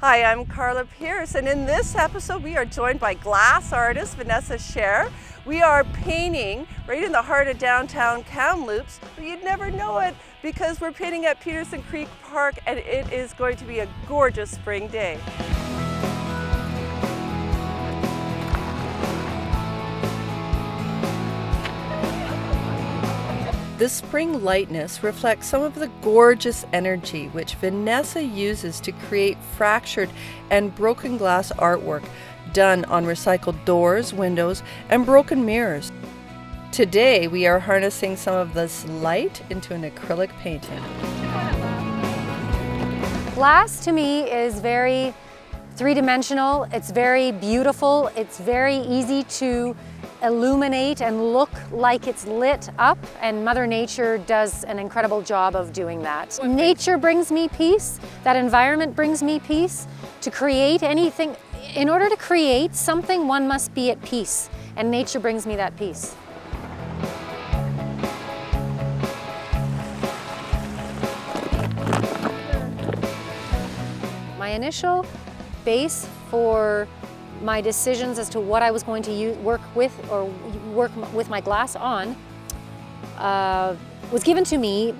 Hi, I'm Karla Pearce, and in this episode we are joined by glass artist Vanessa Scher. We are painting right in the heart of downtown Kamloops, but you'd never know it because we're painting at Peterson Creek Park and it is going to be a gorgeous spring day. This spring lightness reflects some of the gorgeous energy which Vanessa uses to create fractured and broken glass artwork done on recycled doors, windows, and broken mirrors. Today we are harnessing some of this light into an acrylic painting. Glass to me is very three-dimensional, it's very beautiful, it's very easy to illuminate and look like it's lit up, and Mother Nature does an incredible job of doing that. Nature brings me peace, that environment brings me peace. To create anything, in order to create something, one must be at peace, and nature brings me that peace. My initial base for my decisions as to what I was going to work with my glass on was given to me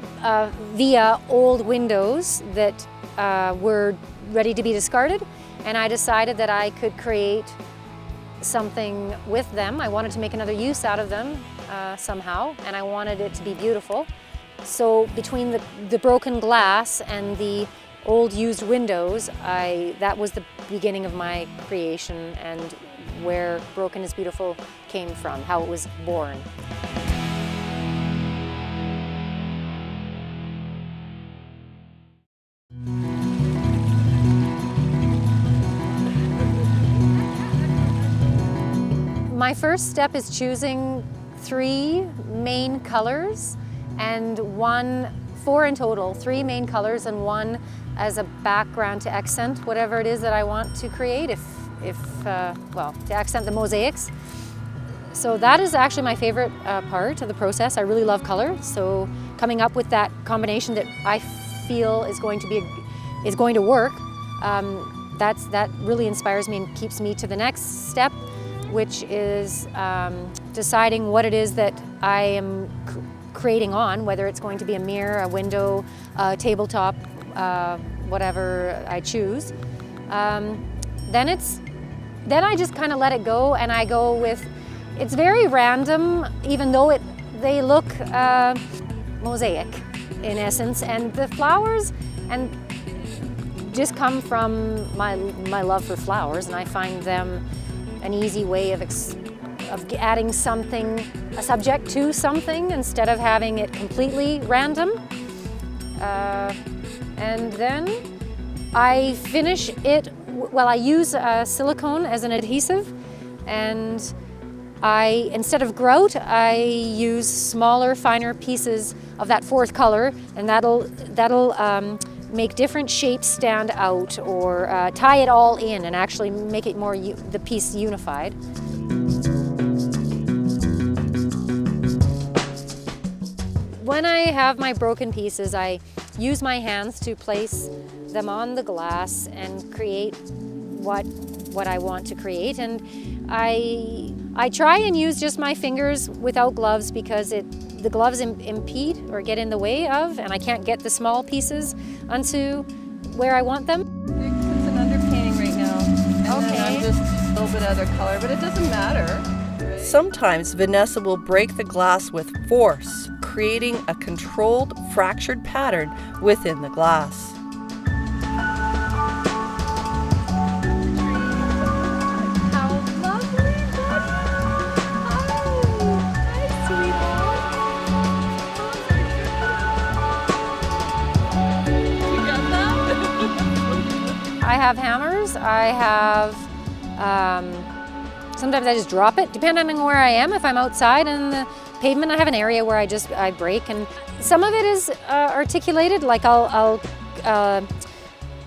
via old windows that were ready to be discarded, and I decided that I could create something with them. I wanted to make another use out of them somehow, and I wanted it to be beautiful. So between the broken glass and the old used windows, that was the beginning of my creation and where Broken is Beautiful came from, how it was born. My first step is choosing 3 main colors and four in total, 3 main colors and 1 as a background to accent whatever it is that I want to create, well, to accent the mosaics. So that is actually my favorite part of the process. I really love color, so coming up with that combination that I feel is going to work, that really inspires me and keeps me to the next step, which is deciding what it is that I am creating on, whether it's going to be a mirror, a window, a tabletop, whatever I choose. Then I just kind of let it go, and I go with, it's very random, even though they look mosaic in essence, and the flowers and just come from my love for flowers, and I find them an easy way of adding something, a subject to something, instead of having it completely random. And then I finish it, well, I use silicone as an adhesive, and instead of grout, I use smaller, finer pieces of that 4th color, and that'll make different shapes stand out, or tie it all in and actually make it more the piece unified. When I have my broken pieces, I use my hands to place them on the glass and create what I want to create. And I try and use just my fingers without gloves, because the gloves impede or get in the way of, and I can't get the small pieces onto where I want them. It's an underpainting right now, and then I'm just a little bit other color, but it doesn't matter. Right? Sometimes Vanessa will break the glass with force, creating a controlled, fractured pattern within the glass. I have hammers, I have, sometimes I just drop it, depending on where I am. If I'm outside in the pavement, I have an area where I break, and some of it is articulated, like I'll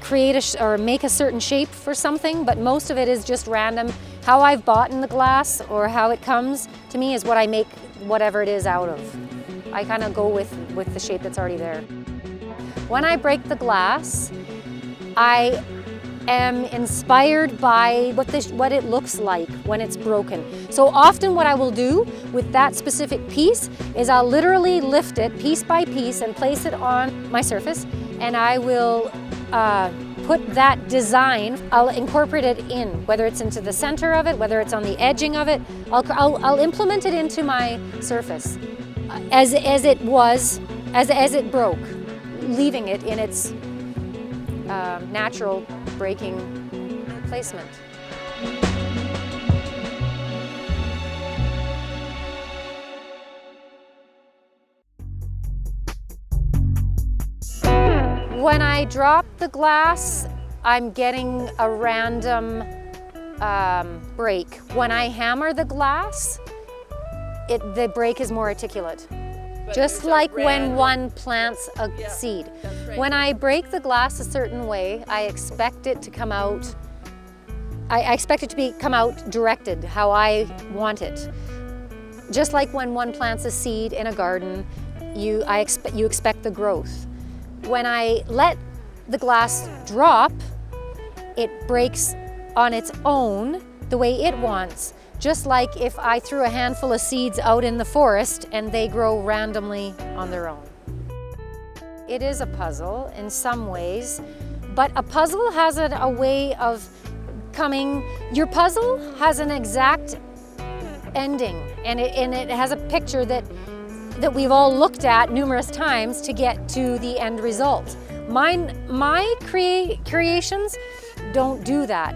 create or make a certain shape for something, but most of it is just random. How I've bought in the glass or how it comes to me is what I make whatever it is out of. I kind of go with the shape that's already there. When I break the glass, I am inspired by what it looks like when it's broken. So often what I will do with that specific piece is I'll literally lift it piece by piece and place it on my surface, and I will put that design, I'll incorporate it in, whether it's into the center of it, whether it's on the edging of it, I'll implement it into my surface as it broke, leaving it in its natural breaking placement. When I drop the glass, I'm getting a random break. When I hammer the glass, the break is more articulate. Just like when one plants a seed. Right. When I break the glass a certain way, I expect it to come out, I expect it to come out directed how I want it. Just like when one plants a seed in a garden, you expect the growth. When I let the glass drop, it breaks on its own the way it wants. Just like if I threw a handful of seeds out in the forest and they grow randomly on their own. It is a puzzle in some ways, but a puzzle has a way of coming. Your puzzle has an exact ending, and it has a picture that we've all looked at numerous times to get to the end result. My creations don't do that.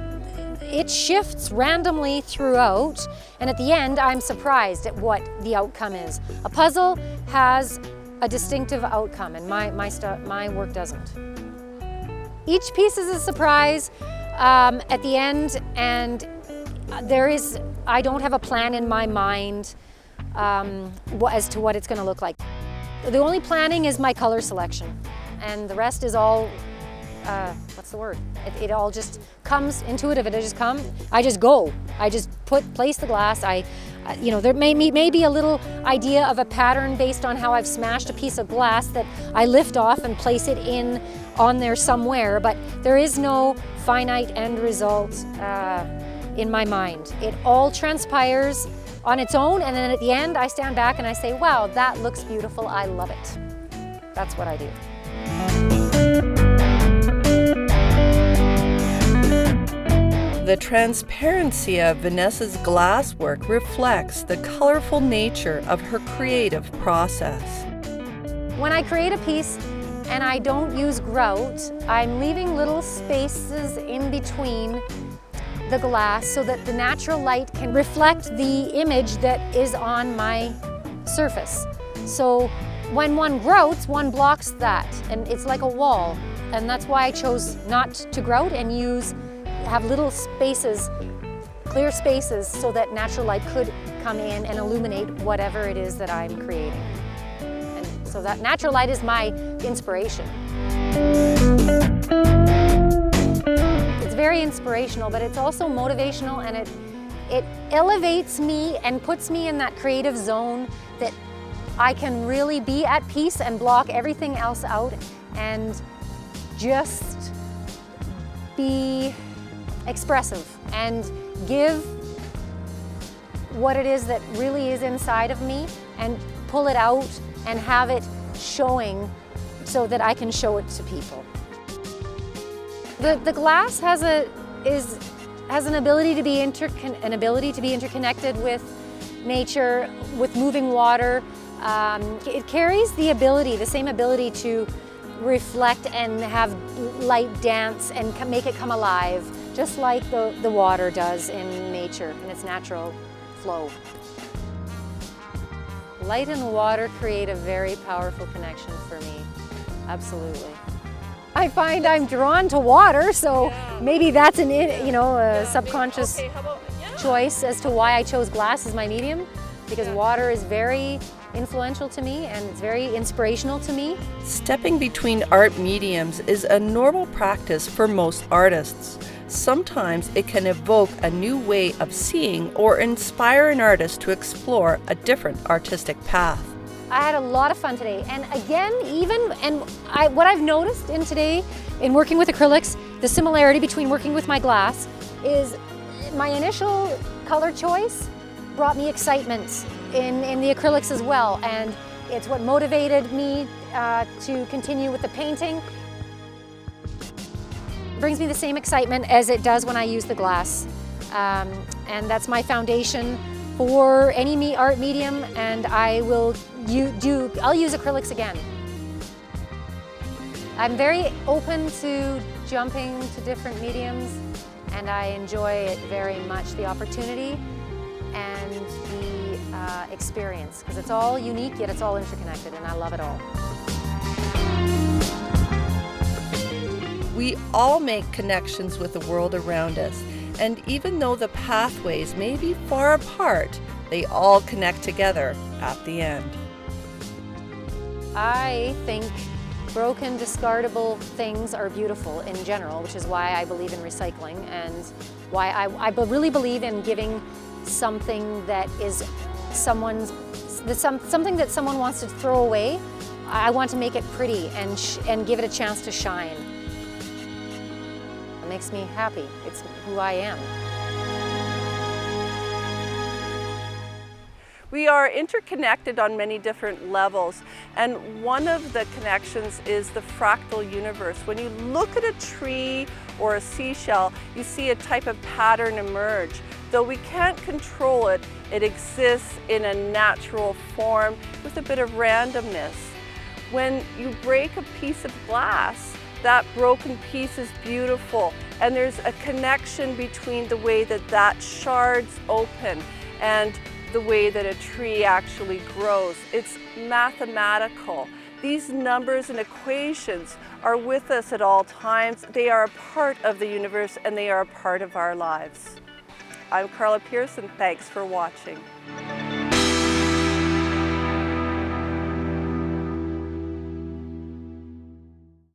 It shifts randomly throughout, and at the end, I'm surprised at what the outcome is. A puzzle has a distinctive outcome, and my work doesn't. Each piece is a surprise at the end, and I don't have a plan in my mind as to what it's going to look like. The only planning is my color selection, and the rest is all, what's the word? It all just comes intuitive. It just comes. I just go. I just place the glass. There may be a little idea of a pattern based on how I've smashed a piece of glass that I lift off and place it on there somewhere, but there is no finite end result in my mind. It all transpires on its own, and then at the end I stand back and I say, wow, that looks beautiful, I love it. That's what I do. The transparency of Vanessa's glasswork reflects the colorful nature of her creative process. When I create a piece and I don't use grout, I'm leaving little spaces in between the glass so that the natural light can reflect the image that is on my surface. So when one grouts, one blocks that, and it's like a wall. And that's why I chose not to grout and have little spaces, clear spaces, so that natural light could come in and illuminate whatever it is that I'm creating. And so that natural light is my inspiration. It's very inspirational, but it's also motivational, and it elevates me and puts me in that creative zone that I can really be at peace and block everything else out and just be expressive and give what it is that really is inside of me and pull it out and have it showing so that I can show it to people. The glass has an ability to be interconnected with nature, with moving water. It carries the same ability to reflect and have light dance and make it come alive, just like the water does in nature, in its natural flow. Light and water create a very powerful connection for me, absolutely. I find I'm drawn to water, so maybe that's a subconscious choice as to why I chose glass as my medium, because water is very influential to me and it's very inspirational to me. Stepping between art mediums is a normal practice for most artists. Sometimes it can evoke a new way of seeing or inspire an artist to explore a different artistic path. I had a lot of fun today, and again, what I've noticed in working with acrylics The similarity between working with my glass is my initial color choice brought me excitement in the acrylics as well, and it's what motivated me to continue with the painting. It brings me the same excitement as it does when I use the glass, and that's my foundation for any art medium, and I'll use acrylics again. I'm very open to jumping to different mediums, and I enjoy it very much, the opportunity and the experience, because it's all unique yet it's all interconnected, and I love it all. We all make connections with the world around us, and even though the pathways may be far apart, they all connect together at the end. I think broken, discardable things are beautiful in general, which is why I believe in recycling, and why I really believe in giving something that is something that someone wants to throw away. I want to make it pretty and give it a chance to shine. It makes me happy. It's who I am. We are interconnected on many different levels, and one of the connections is the fractal universe. When you look at a tree or a seashell, you see a type of pattern emerge. Though we can't control it, it exists in a natural form with a bit of randomness. When you break a piece of glass, that broken piece is beautiful, and there's a connection between the way that shards open and the way that a tree actually grows. It's mathematical. These numbers and equations are with us at all times. They are a part of the universe, and they are a part of our lives. I'm Karla Pearce, and thanks for watching.